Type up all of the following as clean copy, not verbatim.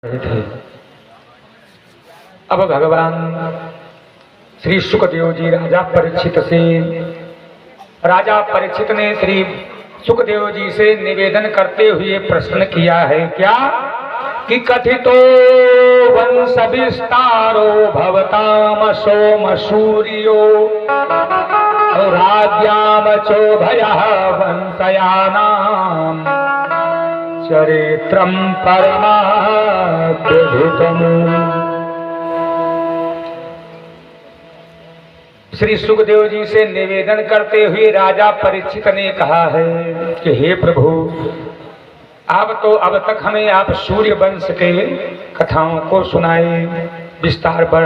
थे। अब भगवान श्री सुखदेव जी राजा परीक्षित ने श्री सुखदेव जी से निवेदन करते हुए प्रश्न किया है क्या कि कथितो वंश विस्तारो भवताम सोमसूर्यो राज्याम चोभयः वंशयानाम चरित्रम परमाद्भुतम्। श्री सुखदेव जी से निवेदन करते हुए राजा परीक्षित ने कहा है कि हे प्रभु, अब तक हमें आप सूर्य वंश के कथाओं को सुनाए, विस्तार पर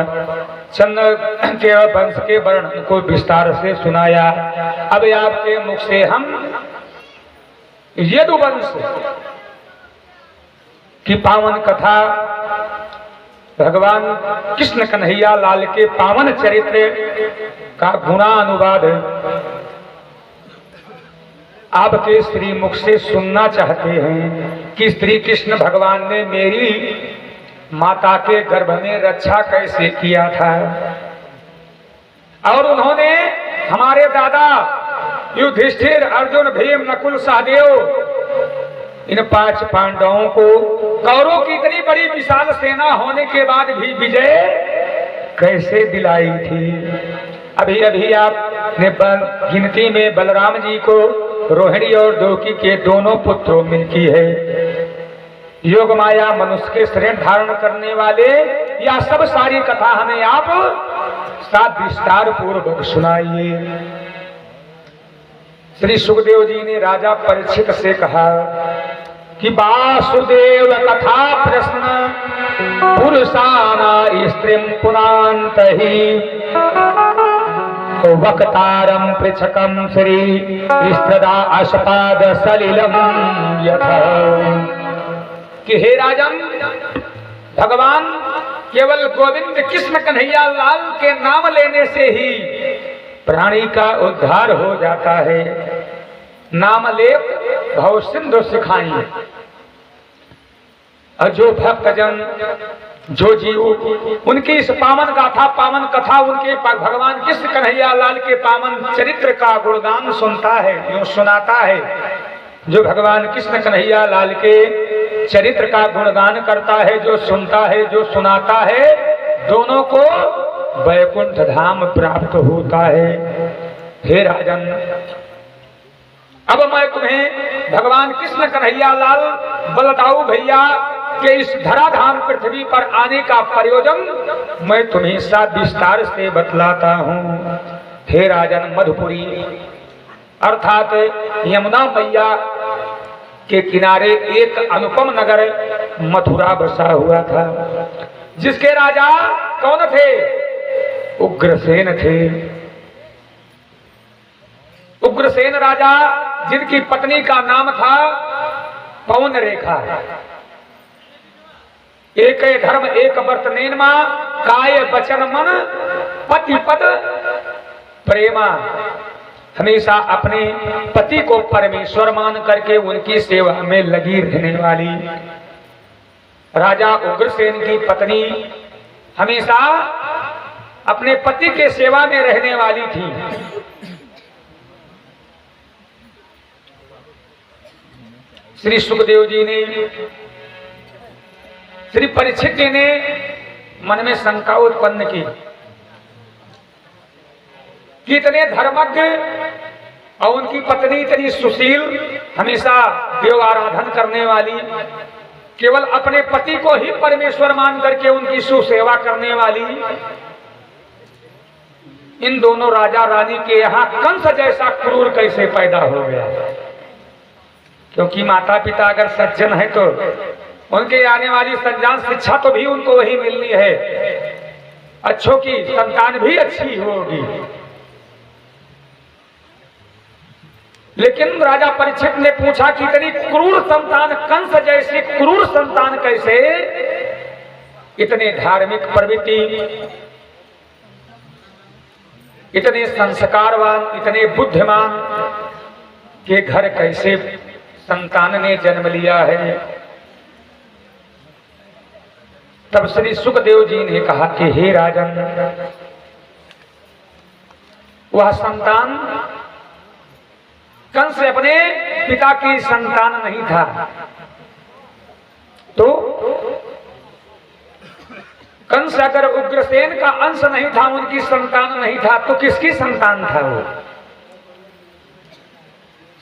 चंद्र के वंश के वर्णन को विस्तार से सुनाया। अब आपके मुख से हम यदुवंश की पावन कथा, भगवान कृष्ण कन्हैया लाल के पावन चरित्र का गुणा अनुवाद आपके श्री मुख से सुनना चाहते हैं कि श्री कृष्ण भगवान ने मेरी माता के गर्भ में रक्षा कैसे किया था और उन्होंने हमारे दादा युधिष्ठिर, अर्जुन, भीम, नकुल, सहदेव इन 5 पांडवों को कौरवों की इतनी बड़ी विशाल सेना होने के बाद भी विजय कैसे दिलाई थी। अभी अभी आपने गिनती में बलराम जी को रोहिणी और देवकी के दोनों पुत्रों में की है। योग माया मनुष्य के शरीर धारण करने वाले या सब सारी कथा हमें आप साथ विस्तार पूर्वक सुनाइए। श्री सुखदेव जी ने राजा परीक्षित से कहा कि वासुदेव कथा प्रश्न पुरुषाना स्त्रीं पुनांत ही वक्तारं पृच्छकं श्री स्त्रदा अशपाद सलिलम यथा। कि हे राजन, भगवान केवल गोविंद कृष्ण कन्हैया लाल के नाम लेने से ही प्राणी का उद्धार हो जाता है। नाम लेप भव सिंधु सिखाइए। और जो भक्तजन, जो जीव उनकी इस पावन गाथा, पावन कथा, उनके भगवान कृष्ण कन्हैया लाल के पावन चरित्र का गुणगान सुनता है, यूं सुनाता है, जो भगवान कृष्ण कन्हैया लाल के चरित्र का गुणगान करता है, जो सुनता है, जो सुनाता है, दोनों को वैकुंठ धाम प्राप्त होता है। हे राजन, अब मैं तुम्हें भगवान कृष्ण कन्हैया लाल बलदाऊ भैया के इस धराधाम पृथ्वी पर आने का प्रयोजन मैं तुम्हें साथ विस्तार से बतलाता हूँ। हे राजन, मधुपुरी अर्थात यमुना मैया के किनारे एक अनुपम नगर मथुरा बसा हुआ था, जिसके राजा कौन थे? उग्रसेन थे। उग्रसेन राजा, जिनकी पत्नी का नाम था पवन रेखा। एक धर्म एक व्रत नेनमा, काय वचन मन पति पद प्रेमा। हमेशा अपने पति को परमेश्वर मान करके उनकी सेवा में लगी रहने वाली राजा उग्रसेन की पत्नी हमेशा अपने पति के सेवा में रहने वाली थी। श्री सुखदेव जी ने, श्री परीक्षित जी ने मन में शंका उत्पन्न की कि इतने धर्मज्ञ और उनकी पत्नी इतनी सुशील, हमेशा देव आराधन करने वाली, केवल अपने पति को ही परमेश्वर मान करके उनकी सुसेवा करने वाली, इन दोनों राजा रानी के यहाँ कंस जैसा क्रूर कैसे पैदा हो गया? क्योंकि माता पिता अगर सज्जन है तो उनके आने वाली संजान शिक्षा तो भी उनको वही मिलनी है, अच्छों की संतान भी अच्छी होगी। लेकिन राजा परीक्षित ने पूछा कि इतनी क्रूर संतान, कंस जैसी क्रूर संतान कैसे? इतने धार्मिक प्रवृत्ति, इतने संस्कारवान, इतने बुद्धिमान के घर कैसे संतान ने जन्म लिया है? तब श्री सुखदेव जी ने कहा कि हे राजन, वह संतान कंस अपने पिता की संतान नहीं था, तो कंस अगर उग्रसेन का अंश नहीं था, उनकी संतान नहीं था, तो किसकी संतान था वो?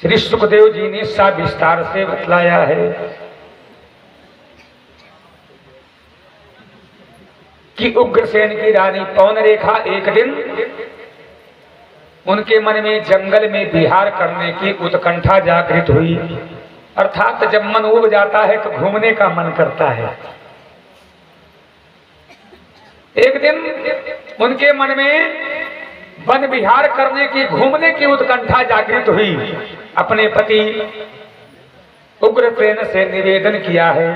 श्री सुखदेव जी ने सब विस्तार से बतलाया है कि उग्रसेन की रानी पौनरेखा एक दिन उनके मन में जंगल में विहार करने की उत्कंठा जागृत हुई। अर्थात जब मन उब जाता है तो घूमने का मन करता है। एक दिन उनके मन में वन विहार करने की, घूमने की उत्कंठा जागृत हुई। अपने पति उग्रसेन से निवेदन किया है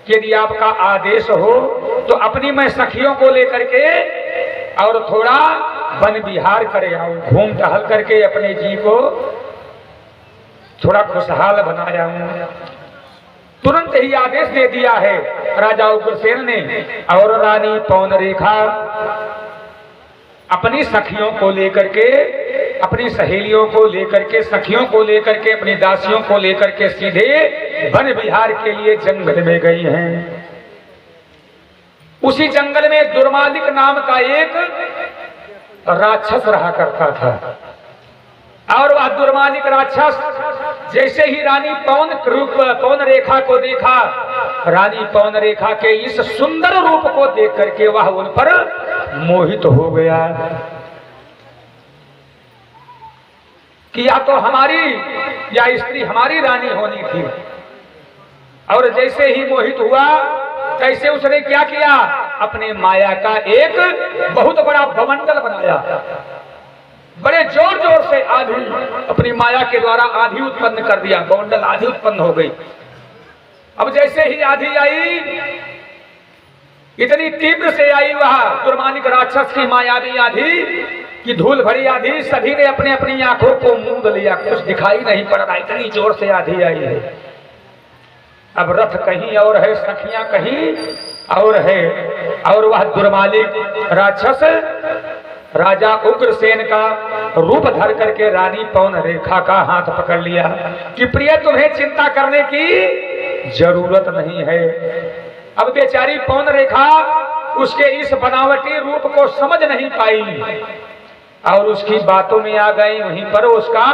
कि यदि आपका आदेश हो तो अपनी मैं सखियों को लेकर के और थोड़ा वन विहार करे आऊं, घूम टहल करके अपने जी को थोड़ा खुशहाल बनाया हूं। तुरंत ही आदेश दे दिया है राजा उग्रसेन ने। और रानी पौनरेखा अपनी सखियों को लेकर के, अपनी सहेलियों को लेकर के, सखियों को लेकर के, अपनी दासियों को लेकर के सीधे वन विहार के लिए जंगल में गई हैं। उसी जंगल में दुर्मालिक नाम का एक राक्षस रहा करता था। और वह दुर्मालिक राक्षस जैसे ही रानी पौनरेखा को देखा, रानी पौनरेखा के इस सुंदर रूप को देख करके वह उन पर मोहित हो गया कि या तो हमारी या स्त्री हमारी रानी होनी थी। और जैसे ही मोहित हुआ तैसे उसने क्या किया, अपने माया का एक बहुत बड़ा भवंडल बनाया। बड़े जोर जोर से आंधी, अपनी माया के द्वारा आंधी उत्पन्न कर दिया, भवंडल आंधी उत्पन्न हो गई। अब जैसे ही आंधी आई, इतनी तीव्र से आई वह दुर्मानिक राक्षस की मायावी आंधी कि धूल भरी आंधी, सभी ने अपने अपनी आंखों को मूंद लिया, कुछ दिखाई नहीं पड़ रहा, इतनी जोर से आंधी आई है। अब रथ कहीं और है, सखियां कहीं और है, और वह दुर्मालिक राक्षस राजा उग्रसेन का रूप धर करके रानी पौनरेखा का हाथ पकड़ लिया कि प्रिय तुम्हें चिंता करने की जरूरत नहीं है। अब बेचारी पौनरेखा उसके इस बनावटी रूप को समझ नहीं पाई और उसकी बातों में आ गई, वहीं पर उसका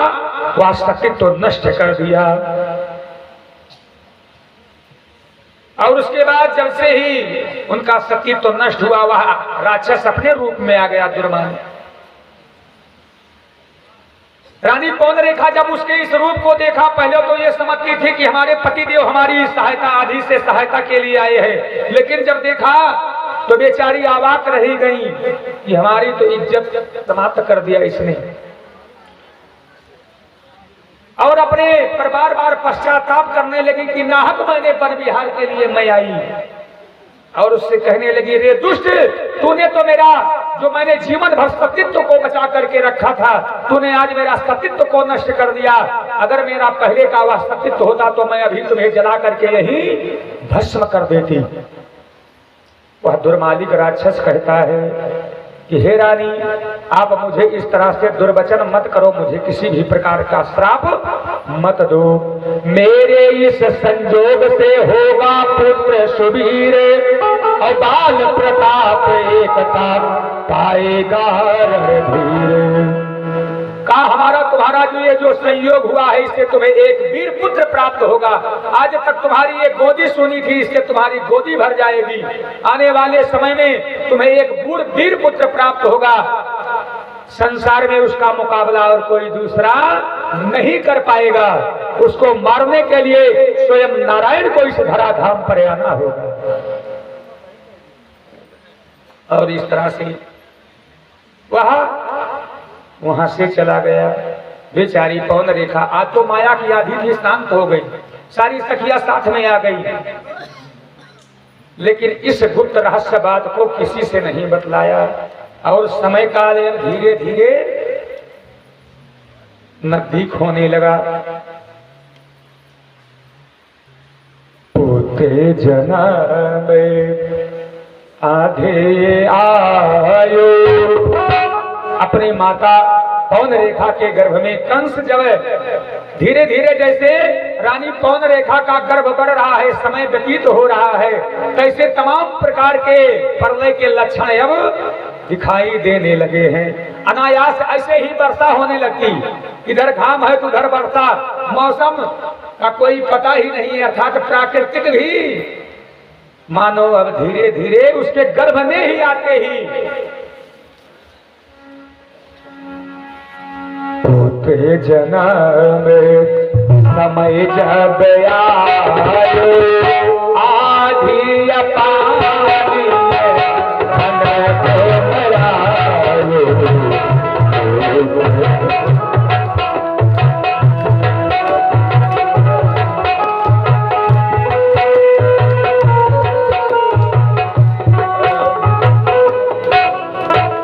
वास्तविक तो नष्ट कर दिया। और उसके बाद जब से ही उनका सत्य तो नष्ट हुआ, वह राक्षस अपने रूप में आ गया दुर्मान। रानी पौनरेखा जब उसके इस रूप को देखा, पहले तो ये समझती थी कि हमारे पतिदेव हमारी सहायता, आधी से सहायता के लिए आए हैं, लेकिन जब देखा तो बेचारी अवाक रही गई कि हमारी तो इज्जत समाप्त कर दिया इसने। और अपने पर बार बार पश्चाताप करने लगी कि नाहक मैंने वन विहार के लिए मैं आई। और उससे कहने लगी, रे दुष्ट, तूने तो मेरा जो मैंने जीवन भर सतीत्व को बचा करके रखा था, तूने आज मेरा सतीत्व को नष्ट कर दिया। अगर मेरा पहले का वह सतीत्व होता तो मैं अभी तुम्हें जला करके यही भस्म कर देती। वह दुर्मालिक राक्षस कहता है कि हे रानी, आप मुझे इस तरह से दुर्वचन मत करो, मुझे किसी भी प्रकार का श्राप मत दो। मेरे इस संजोग से होगा पुत्र सुबीर और बाल प्रताप एकता पाएगा रणधीर। कहा हमारा तुम्हारा जो ये जो संयोग हुआ है, इससे तुम्हें एक वीर पुत्र प्राप्त होगा। आज तक तुम्हारी एक गोदी सुनी थी, इससे तुम्हारी गोदी भर जाएगी। आने वाले समय में तुम्हें एक वीर पुत्र प्राप्त होगा। संसार में उसका मुकाबला और कोई दूसरा नहीं कर पाएगा। उसको मारने के लिए स्वयं नारायण को इस धराधाम पर आना होगा। और इस तरह से वहां से चला गया। बेचारी पौनरेखा आज तो माया की आधी भी शांत हो गई, सारी सखियां साथ में आ गई, लेकिन इस गुप्त रहस्य बात को किसी से नहीं बतलाया। और समय काल धीरे धीरे नजदीक होने लगा। पुत्र जन्म आधे आयो। अपनी माता पवन रेखा के गर्भ में कंस जब धीरे धीरे जैसे रानी पवन रेखा का गर्भ बढ़ रहा है, समय व्यतीत हो रहा है, तैसे तमाम प्रकार के प्रलय के लक्षण अब दिखाई देने लगे हैं। अनायास ऐसे ही वर्षा होने लगती, इधर घाम है तो उधर वर्षा, मौसम का कोई पता ही नहीं है, अर्थात प्राकृतिक भी मानो अब धीरे धीरे उसके गर्भ में ही आते ही होते जन्म समय जब आयो, आधी अपारी धन को मरायो।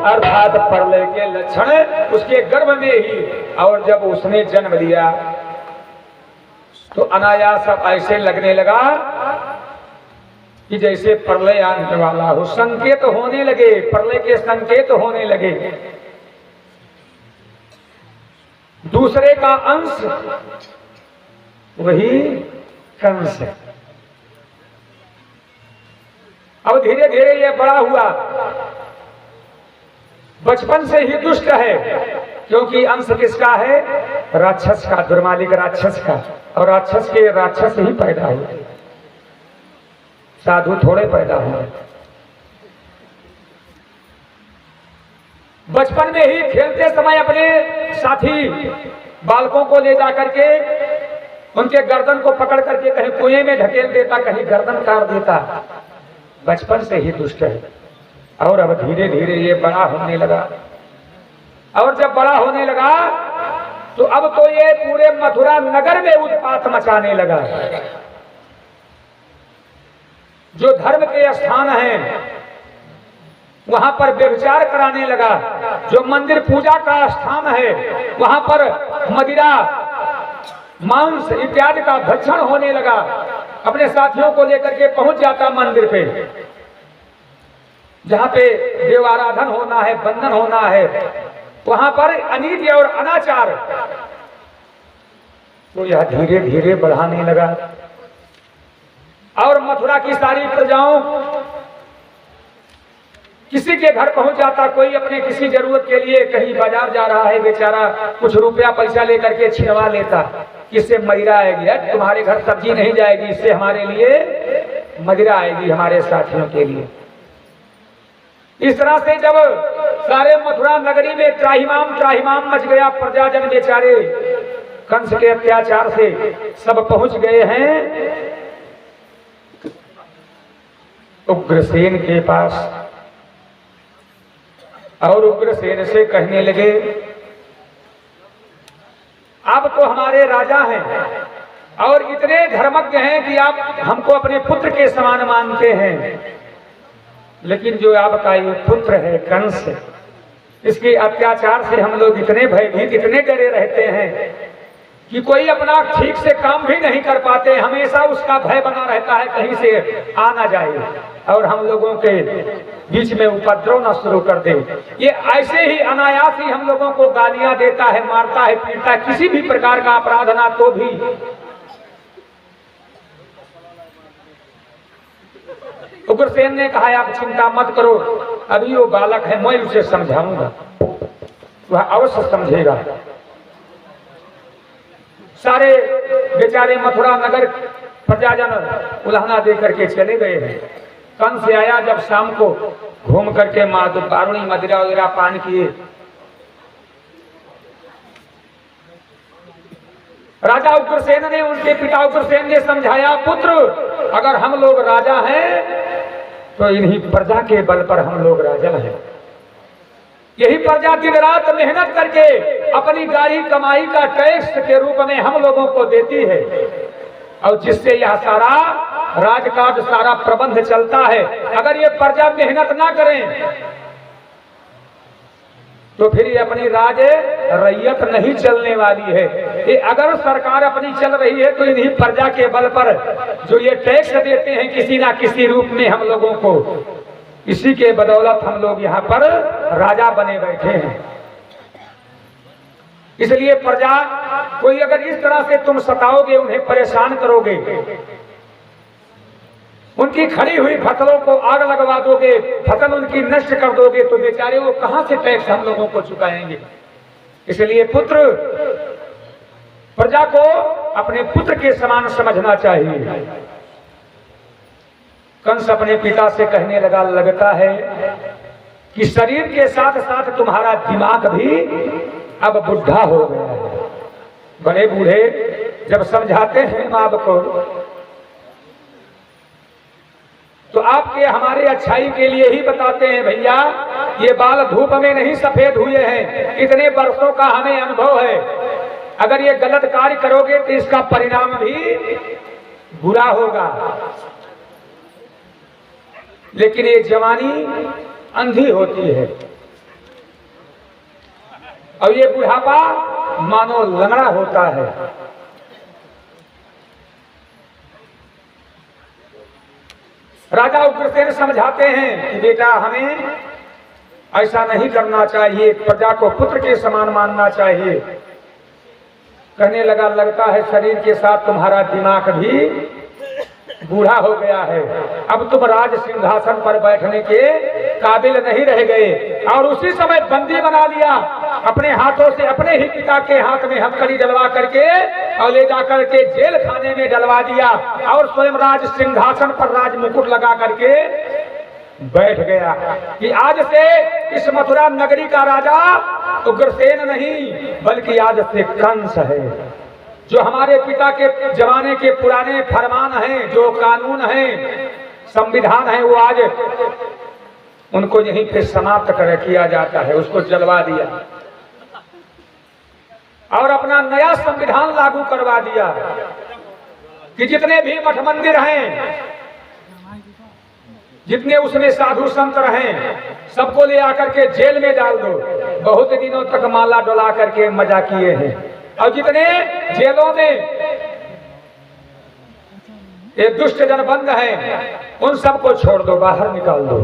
अर्थात प्रलय के लक्षण उसके गर्भ में ही, और जब उसने जन्म लिया तो अनायास अब ऐसे लगने लगा कि जैसे प्रलय आने वाला हो, संकेत होने लगे, प्रलय के संकेत होने लगे। दूसरे का अंश वही कंस है। अब धीरे धीरे ये बड़ा हुआ, बचपन से ही दुष्ट है, क्योंकि अंश किसका है? राक्षस का, दुर्मालिक राक्षस का, और राक्षस के राक्षस ही पैदा हुए, साधु थोड़े पैदा हुए। बचपन में ही खेलते समय अपने साथी बालकों को ले जाकर के उनके गर्दन को पकड़ करके कहीं कुएं में ढकेल देता, कहीं गर्दन काट देता। बचपन से ही दुष्ट है। और अब धीरे धीरे ये बड़ा होने लगा, और जब बड़ा होने लगा तो अब तो ये पूरे मथुरा नगर में उत्पात मचाने लगा। जो धर्म के स्थान हैं वहां पर व्यभिचार कराने लगा, जो मंदिर पूजा का स्थान है वहां पर मदिरा मांस इत्यादि का भक्षण होने लगा। अपने साथियों को लेकर के पहुंच जाता मंदिर पे, जहां पे देव आराधन होना है, बंधन होना है, वहां पर अनीति और अनाचार तो यह धीरे धीरे बढ़ाने लगा। और मथुरा की सारी प्रजाओं किसी के घर पहुंच जाता, कोई अपने किसी जरूरत के लिए कहीं बाजार जा रहा है, बेचारा कुछ रुपया पैसा लेकर के छिड़वा लेता, इससे मदिरा आएगी, तुम्हारे घर सब्जी नहीं जाएगी, इससे हमारे लिए मदिरा आएगी, हमारे साथियों के लिए। इस तरह से जब सारे मथुरा नगरी में त्राहिमाम मच गया, प्रजाजन बेचारे कंस के अत्याचार से सब पहुंच गए हैं उग्रसेन के पास, और उग्रसेन से कहने लगे, आप तो हमारे राजा हैं और इतने धर्मज्ञ हैं कि आप हमको अपने पुत्र के समान मानते हैं, लेकिन जो आपका ये पुत्र है कंस, इसके अत्याचार से हम लोग इतने भयभीत, इतने डरे रहते हैं कि कोई अपना ठीक से काम भी नहीं कर पाते, हमेशा उसका भय बना रहता है कहीं से आ ना जाए और हम लोगों के बीच में उपद्रव न शुरू कर दे। ये ऐसे ही अनायास ही हम लोगों को गालियां देता है, मारता है, पीटता है, किसी भी प्रकार का अपराध ना तो भी। उग्रसेन ने कहा, आप चिंता मत करो, अभी वो बालक है, मैं उसे समझाऊंगा, वह अवश्य समझेगा। सारे बेचारे मथुरा नगर प्रजाजन उल्हाना दे करके चले गए हैं। कंस से आया जब शाम को घूम करके बारूणी मदिरा वगैरह पान किए, राजा उग्रसेन ने, उनके पिता उग्रसेन ने समझाया, पुत्र अगर हम लोग राजा हैं तो इन्हीं प्रजा के बल पर हम लोग राजा हैं। यही प्रजा दिन रात मेहनत करके अपनी गाड़ी कमाई का टैक्स के रूप में हम लोगों को देती है, और जिससे यह सारा राजकाज, सारा प्रबंध चलता है। अगर ये प्रजा मेहनत ना करें तो फिर ये अपनी राज रैयत नहीं चलने वाली है। ये अगर सरकार अपनी चल रही है तो इन्हीं प्रजा के बल पर जो ये टैक्स देते हैं किसी ना किसी रूप में हम लोगों को, इसी के बदौलत हम लोग यहाँ पर राजा बने बैठे हैं। इसलिए प्रजा कोई अगर इस तरह से तुम सताओगे, उन्हें परेशान करोगे, उनकी खड़ी हुई फसलों को आग लगवा दोगे, फसल उनकी नष्ट कर दोगे, तो बेचारे वो कहां से टैक्स हम लोगों को चुकाएंगे। इसलिए पुत्र प्रजा को अपने पुत्र के समान समझना चाहिए। कंस अपने पिता से कहने लगा, लगता है कि शरीर के साथ साथ तुम्हारा दिमाग भी अब बुढ़ा हो गया है। बड़े बूढ़े जब समझाते हैं आपको, तो आपके हमारे अच्छाई के लिए ही बताते हैं, भैया ये बाल धूप में नहीं सफेद हुए हैं, इतने वर्षों का हमें अनुभव है। अगर ये गलत कार्य करोगे तो इसका परिणाम भी बुरा होगा। लेकिन ये जवानी अंधी होती है और ये बुढ़ापा मानो लंगड़ा होता है। राजा उग्रसेन समझाते हैं कि बेटा हमें ऐसा नहीं करना चाहिए, प्रजा को पुत्र के समान मानना चाहिए। कहने लगा, लगता है शरीर के साथ तुम्हारा दिमाग भी बूढ़ा हो गया है, अब तुम राज सिंहासन पर बैठने के काबिल नहीं रह गए। और उसी समय बंदी बना लिया, अपने हाथों से अपने ही पिता के हाथ में हथकड़ी डलवा करके और ले जाकर के जेल खाने में डलवा दिया और स्वयं राज सिंहासन पर राज मुकुट लगा करके बैठ गया कि आज से इस मथुरा नगरी का राजा उग्रसेन नहीं बल्कि आज से कंस है। जो हमारे पिता के जमाने के पुराने फरमान हैं, जो कानून हैं, संविधान है, वो आज उनको यहीं पे समाप्त किया जाता है। उसको जलवा दिया और अपना नया संविधान लागू करवा दिया कि जितने भी मठ मंदिर हैं, जितने उसमें साधु संत रहे, सबको ले आकर के जेल में डाल दो। बहुत दिनों तक माला डोला करके मजा किए हैं। और जितने जेलों में ये दुष्ट जन बंद हैं, उन सबको छोड़ दो, बाहर निकाल दो।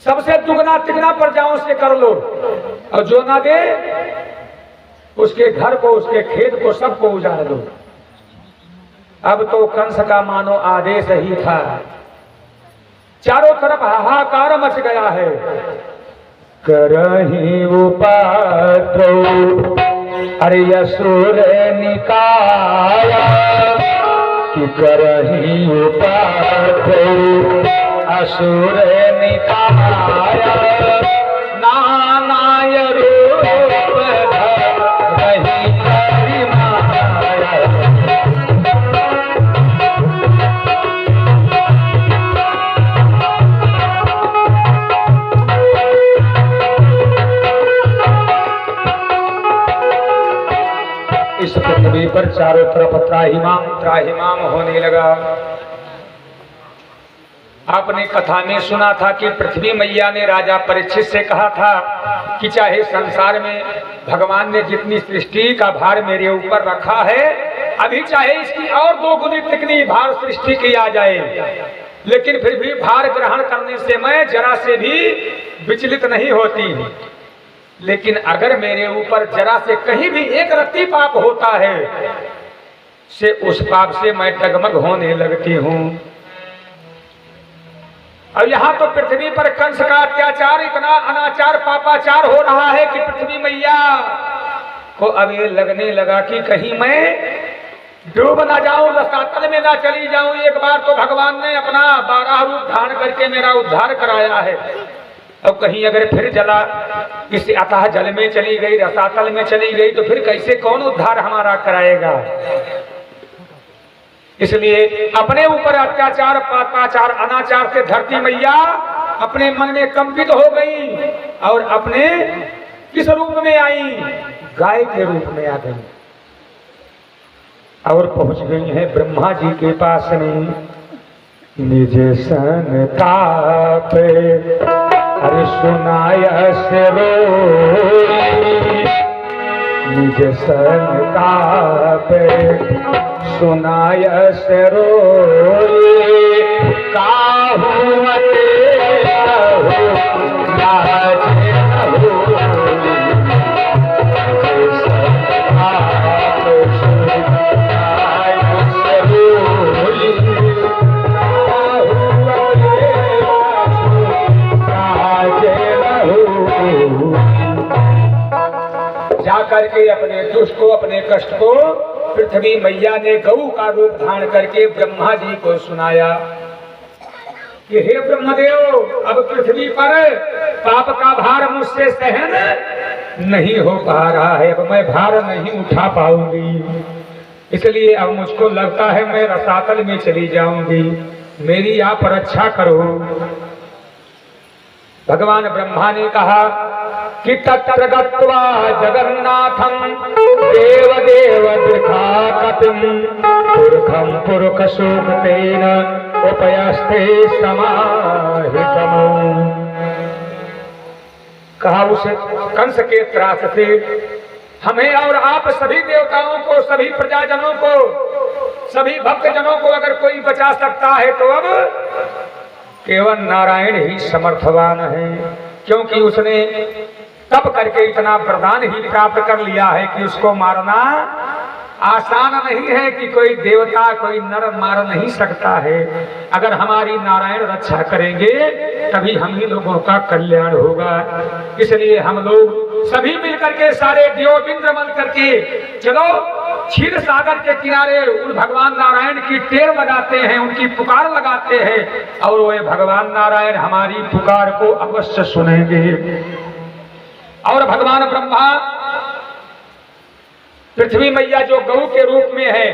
सबसे दुगना तिगना प्रजाओं से कर लो और जो ना दे उसके घर को, उसके खेत को, सबको उजाड़ दो। अब तो कंस का मानो आदेश ही था। चारों तरफ हाहाकार मच गया है। करही उपाध्रो अरे असुर निकाया कि करही उपाध्रो असुर निकाया नानाय रूप रही इस पृथ्वी पर चारों तरफ त्राहिमाम त्राहिमाम होने लगा। आपने कथा में सुना था कि पृथ्वी मैया ने राजा परीक्षित से कहा था कि चाहे संसार में भगवान ने जितनी सृष्टि का भार मेरे ऊपर रखा है, अभी चाहे इसकी और 2 गुनी तिगनी भार सृष्टि किया जाए, लेकिन फिर भी भार ग्रहण करने से मैं जरा से भी विचलित नहीं होती। लेकिन अगर मेरे ऊपर जरा से कहीं भी एक रत्ती पाप होता है से उस पाप से मैं डगमग होने लगती हूँ। अब यहाँ तो पृथ्वी पर कंस का अत्याचार, इतना अनाचार पापाचार हो रहा है कि पृथ्वी मैया को अब ये लगने लगा कि कहीं मैं डूब ना जाऊं, रसातल में ना चली जाऊं। एक बार तो भगवान ने अपना 12 रूप धारण करके मेरा उद्धार कराया है, अब कहीं अगर फिर जला इस अथाह जल में चली गई, रसातल में चली गई, तो फिर कैसे कौन उद्धार हमारा कराएगा। इसलिए अपने ऊपर अत्याचार पापाचार अनाचार से धरती मैया अपने मन में कंपित हो गई और अपने किस रूप में आई, गाय के रूप में आ गई और पहुंच गई है ब्रह्मा जी के पास में। निज संताप अरे सुनाय से रोई निज संताप सुनाय सरो काहू करके अपने दुष्ट को अपने कष्ट को पृथ्वी मैया ने गऊ का रूप धारण करके ब्रह्मा जी को सुनाया कि हे ब्रह्मदेव, अब पृथ्वी पर पाप का भार मुझसे सहन नहीं हो पा रहा है, अब मैं भार नहीं उठा पाऊंगी, इसलिए अब मुझको लगता है मैं रसातल में चली जाऊंगी, मेरी आप रक्षा करो। भगवान ब्रह्मा ने कहा कि तत्र गत्वा जगन्नाथं देवदेव दृढाकपिं पुरखं पुरखसूक्तेन उपयस्ते समाहितम्। कहा उस कंस के त्रास से हमें और आप सभी देवताओं को, सभी प्रजाजनों को, सभी भक्तजनों को अगर कोई बचा सकता है तो अब केवल नारायण ही समर्थवान है, क्योंकि उसने तप करके इतना वरदान ही प्राप्त कर लिया है कि उसको मारना आसान नहीं है, कि कोई देवता कोई नर मार नहीं सकता है। अगर हमारी नारायण रक्षा करेंगे तभी हम ही लोगों का कल्याण होगा। इसलिए हम लोग सभी मिलकर के सारे देवबिंद्र मन करके चलो क्षीर सागर के किनारे उन भगवान नारायण की टेर लगाते हैं, उनकी पुकार लगाते हैं, और वे भगवान नारायण हमारी पुकार को अवश्य सुनेंगे। और भगवान ब्रह्मा पृथ्वी मैया जो गऊ के रूप में है,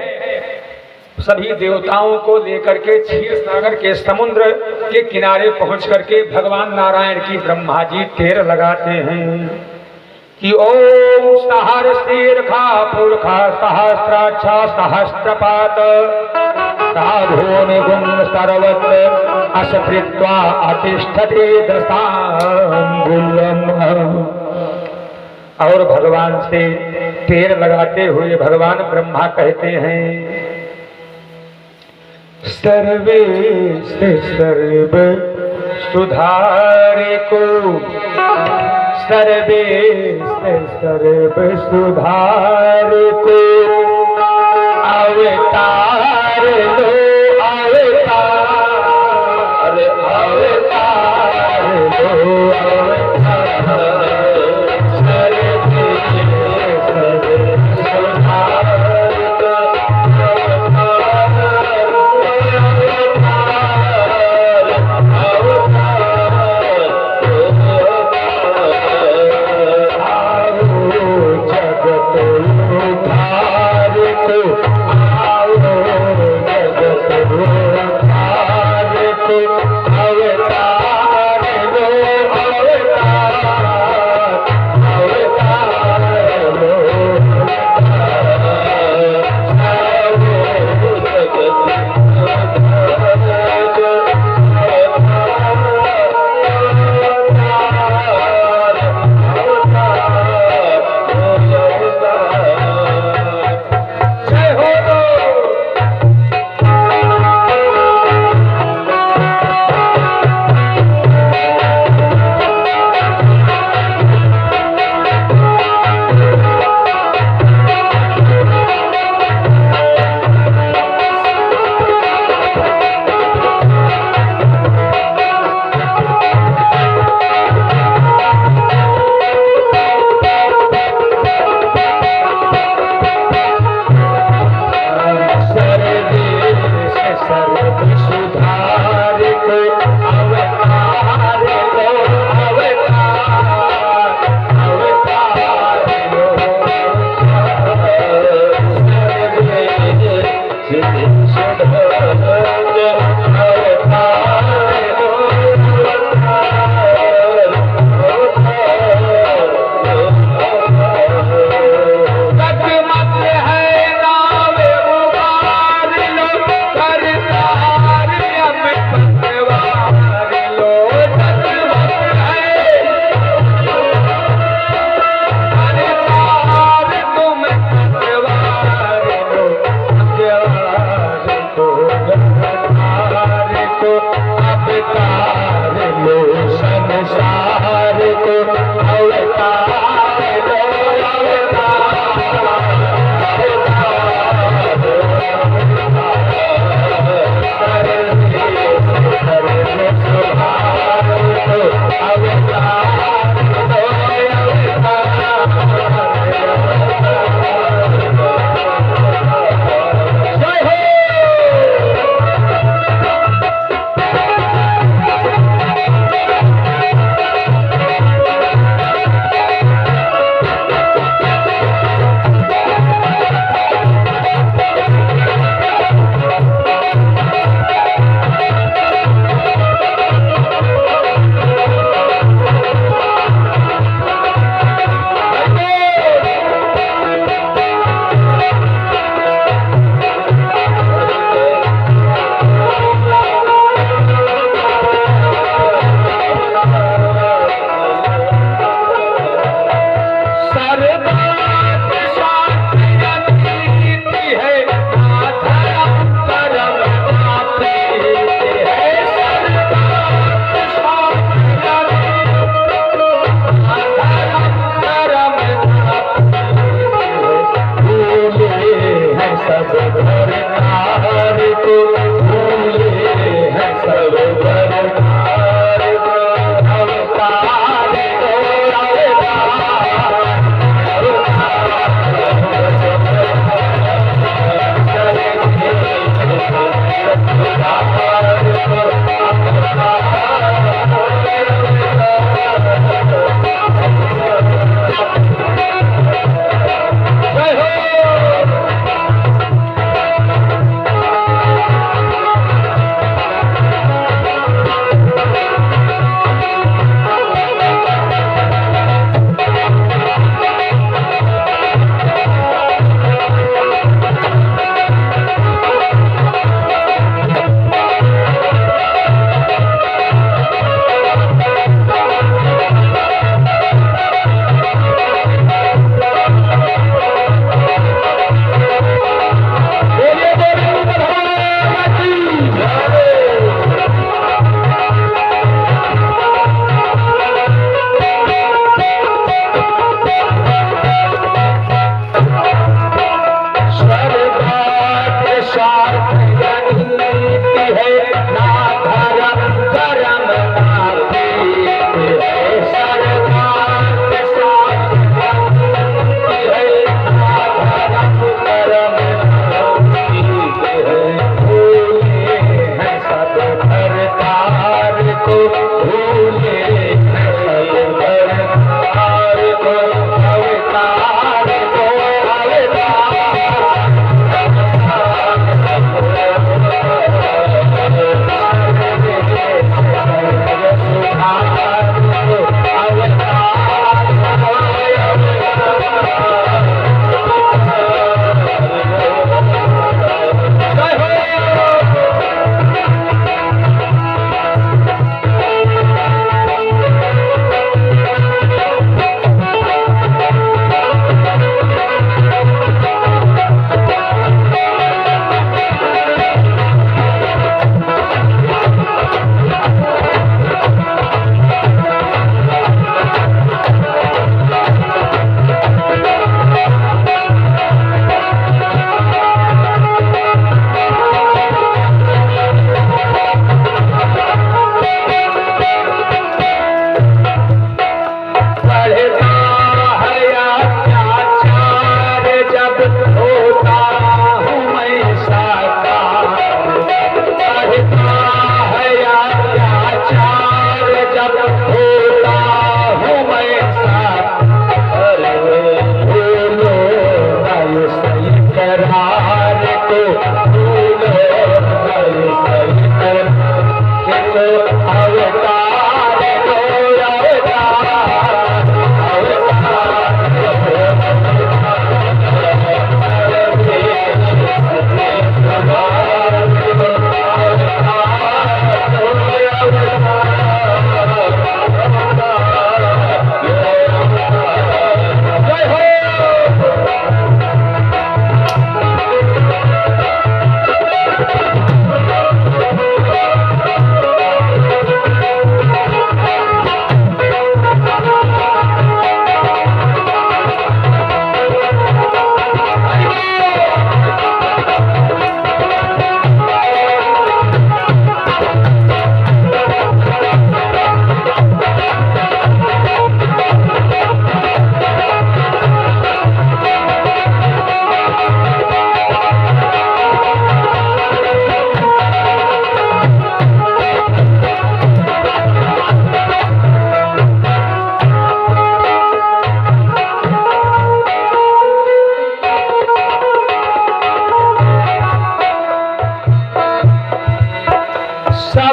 सभी देवताओं को लेकर के क्षीर सागर के समुद्र के किनारे पहुंच करके भगवान नारायण की ब्रह्मा जी टेर लगाते हैं कि ओम सहस्रीर्घा पुरखा सहस्राक्षा सहस्त्रपात साधूनि गुण सर्वत्र असकृत्वा अतिष्ठते दशांगुलम्। और भगवान से टेर लगाते हुए भगवान ब्रह्मा कहते हैं सर्वे से सर्व सुधारे को, सर्वे से सर्व सुधारे को अवतार लो, अवतार अवतार लो, को अवतार लो, संसार को अवतार लो,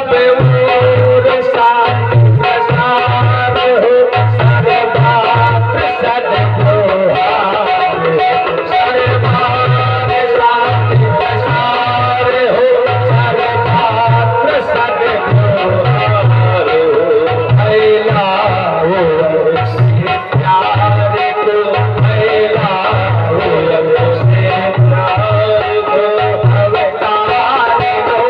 सब ओर शांति प्रसार हो, सर्वत्र सद्गुहार सर्वत्र शांति प्रसार हो, सर्वत्र सद्गुहार फैलाओ से प्यार को, फैलाओ से प्यार को, अवतार हो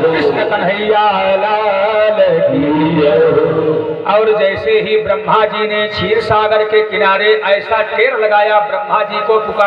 कृष्ण कन्हैया लाल की जय। और जैसे ही ब्रह्मा जी ने क्षीर सागर के किनारे ऐसा टेर लगाया, ब्रह्मा जी को पुकार